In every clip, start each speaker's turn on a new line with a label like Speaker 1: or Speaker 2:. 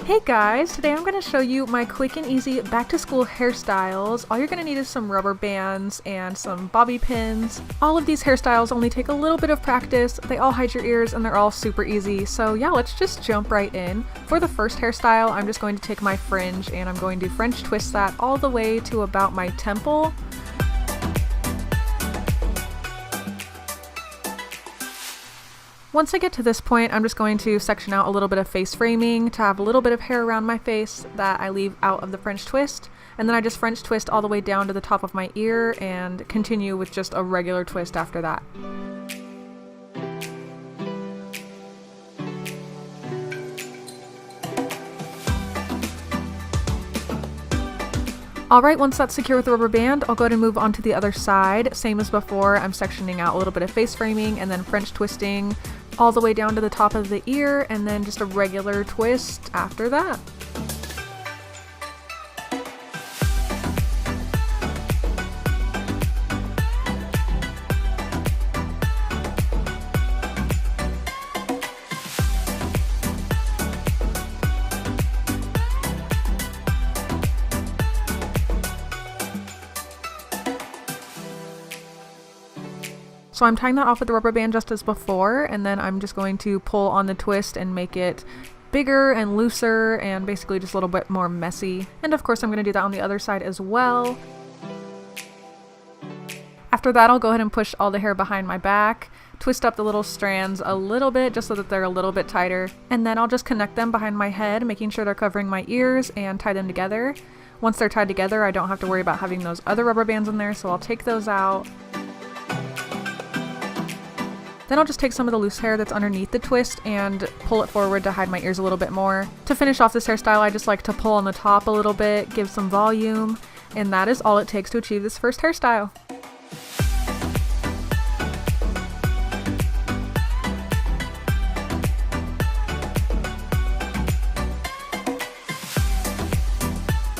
Speaker 1: Hey guys, today I'm going to show you my quick and easy back to school hairstyles. All you're going to need is some rubber bands and some bobby pins. All of these hairstyles only take a little bit of practice, they all hide your ears, and they're all super easy. So yeah, let's just jump right in. For the first hairstyle, I'm just going to take my fringe and I'm going to French twist that all the way to about my temple. Once I get to this point, I'm just going to section out a little bit of face framing to have a little bit of hair around my face that I leave out of the French twist. And then I just French twist all the way down to the top of my ear and continue with just a regular twist after that. Alright, once that's secure with the rubber band, I'll go ahead and move on to the other side. Same as before, I'm sectioning out a little bit of face framing and then French twisting all the way down to the top of the ear, and then just a regular twist after that. So I'm tying that off with the rubber band just as before, and then I'm just going to pull on the twist and make it bigger and looser and basically just a little bit more messy. And of course I'm going to do that on the other side as well. After that, I'll go ahead and push all the hair behind my back, twist up the little strands a little bit just so that they're a little bit tighter, and then I'll just connect them behind my head, making sure they're covering my ears, and tie them together. Once they're tied together, I don't have to worry about having those other rubber bands in there, so I'll take those out. Then I'll just take some of the loose hair that's underneath the twist and pull it forward to hide my ears a little bit more. To finish off this hairstyle, I just like to pull on the top a little bit, give some volume, and that is all it takes to achieve this first hairstyle.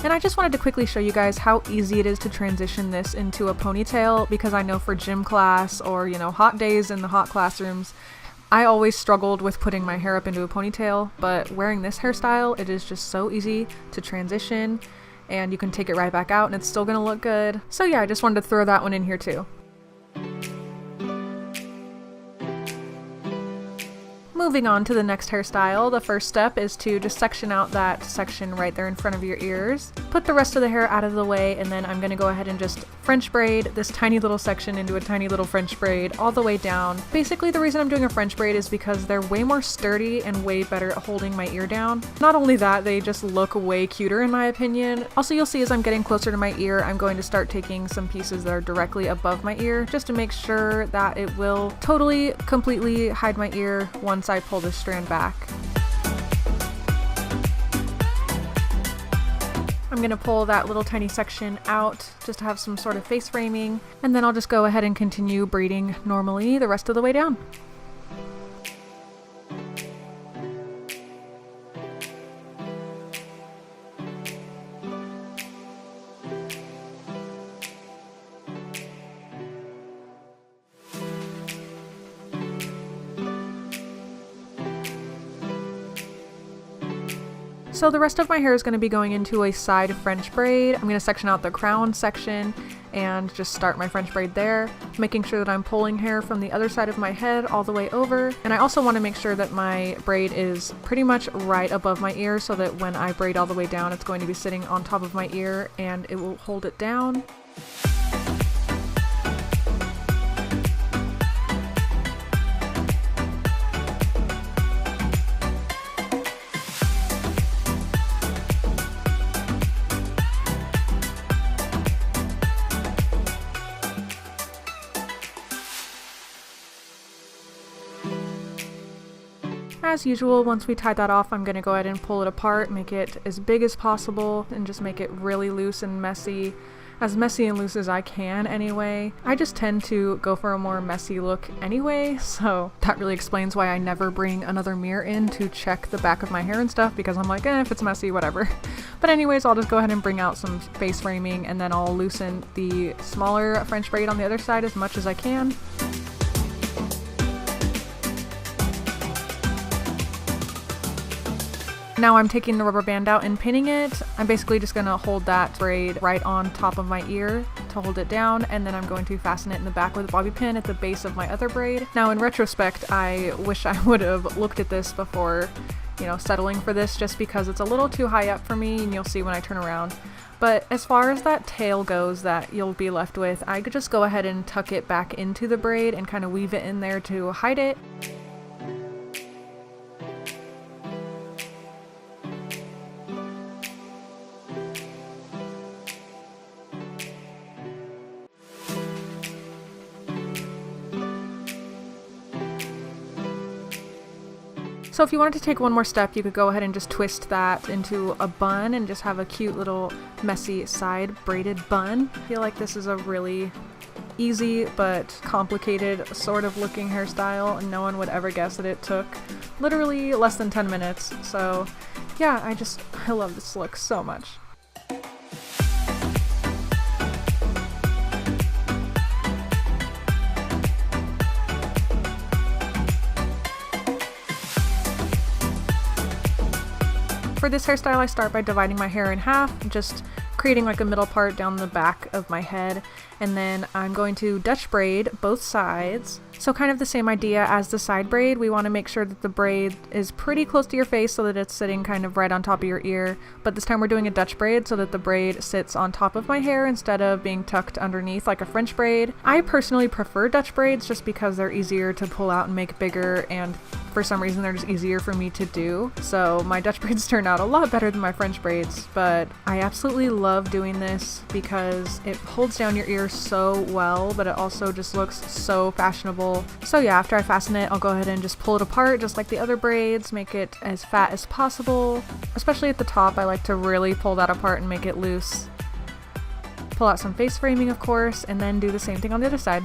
Speaker 1: And I just wanted to quickly show you guys how easy it is to transition this into a ponytail, because I know for gym class or, you know, hot days in the hot classrooms, I always struggled with putting my hair up into a ponytail, but wearing this hairstyle, it is just so easy to transition and you can take it right back out and it's still gonna look good. So yeah, I just wanted to throw that one in here too. Moving on to the next hairstyle, the first step is to just section out that section right there in front of your ears. Put the rest of the hair out of the way, and then I'm going to go ahead and just French braid this tiny little section into a tiny little French braid all the way down. Basically, the reason I'm doing a French braid is because they're way more sturdy and way better at holding my ear down. Not only that, they just look way cuter in my opinion. Also, you'll see as I'm getting closer to my ear, I'm going to start taking some pieces that are directly above my ear just to make sure that it will totally, completely hide my ear once I pull this strand back. I'm going to pull that little tiny section out just to have some sort of face framing, and then I'll just go ahead and continue braiding normally the rest of the way down. So the rest of my hair is going to be going into a side French braid. I'm going to section out the crown section and just start my French braid there, making sure that I'm pulling hair from the other side of my head all the way over. And I also want to make sure that my braid is pretty much right above my ear so that when I braid all the way down, it's going to be sitting on top of my ear and it will hold it down. As usual, once we tie that off, I'm going to go ahead and pull it apart, make it as big as possible, and just make it really loose and messy. As messy and loose as I can anyway. I just tend to go for a more messy look anyway, so that really explains why I never bring another mirror in to check the back of my hair and stuff, because I'm like, if it's messy, whatever. But anyways, I'll just go ahead and bring out some face framing, and then I'll loosen the smaller French braid on the other side as much as I can. now I'm taking the rubber band out and pinning it. I'm basically just going to hold that braid right on top of my ear to hold it down, and then I'm going to fasten it in the back with a bobby pin at the base of my other braid. Now in retrospect, I wish I would have looked at this before, you know, settling for this, just because it's a little too high up for me, and you'll see when I turn around. But as far as that tail goes that you'll be left with, I could just go ahead and tuck it back into the braid and kind of weave it in there to hide it. So if you wanted to take one more step, you could go ahead and just twist that into a bun and just have a cute little messy side braided bun. I feel like this is a really easy but complicated sort of looking hairstyle, and no one would ever guess that it took literally less than 10 minutes. So yeah, I love this look so much. For this hairstyle, I start by dividing my hair in half, just creating like a middle part down the back of my head, and then I'm going to Dutch braid both sides. So kind of the same idea as the side braid. We want to make sure that the braid is pretty close to your face so that it's sitting kind of right on top of your ear, but this time we're doing a Dutch braid so that the braid sits on top of my hair instead of being tucked underneath like a French braid. I personally prefer Dutch braids just because they're easier to pull out and make bigger, and for some reason they're just easier for me to do. So my Dutch braids turn out a lot better than my French braids, but I absolutely love doing this because it holds down your ear so well, but it also just looks so fashionable. So yeah, after I fasten it, I'll go ahead and just pull it apart just like the other braids, make it as fat as possible. Especially at the top, I like to really pull that apart and make it loose. Pull out some face framing, of course, and then do the same thing on the other side.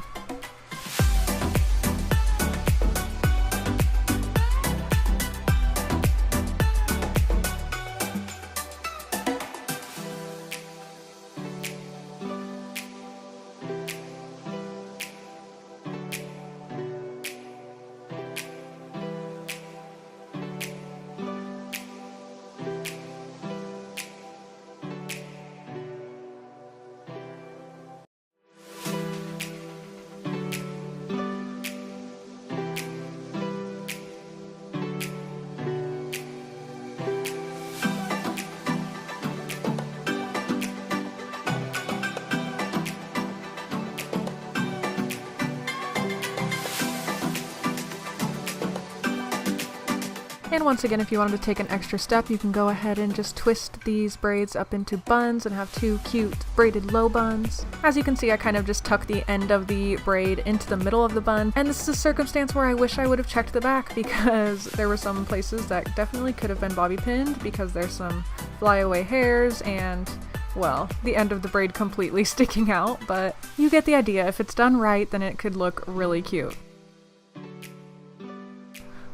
Speaker 1: And once again, if you wanted to take an extra step, you can go ahead and just twist these braids up into buns and have two cute braided low buns. As you can see, I kind of just tuck the end of the braid into the middle of the bun, and this is a circumstance where I wish I would have checked the back, because there were some places that definitely could have been bobby pinned because there's some flyaway hairs and, well, the end of the braid completely sticking out, but you get the idea. If it's done right, then it could look really cute.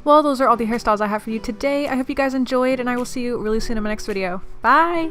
Speaker 1: Well, those are all the hairstyles I have for you today. I hope you guys enjoyed, and I will see you really soon in my next video. Bye!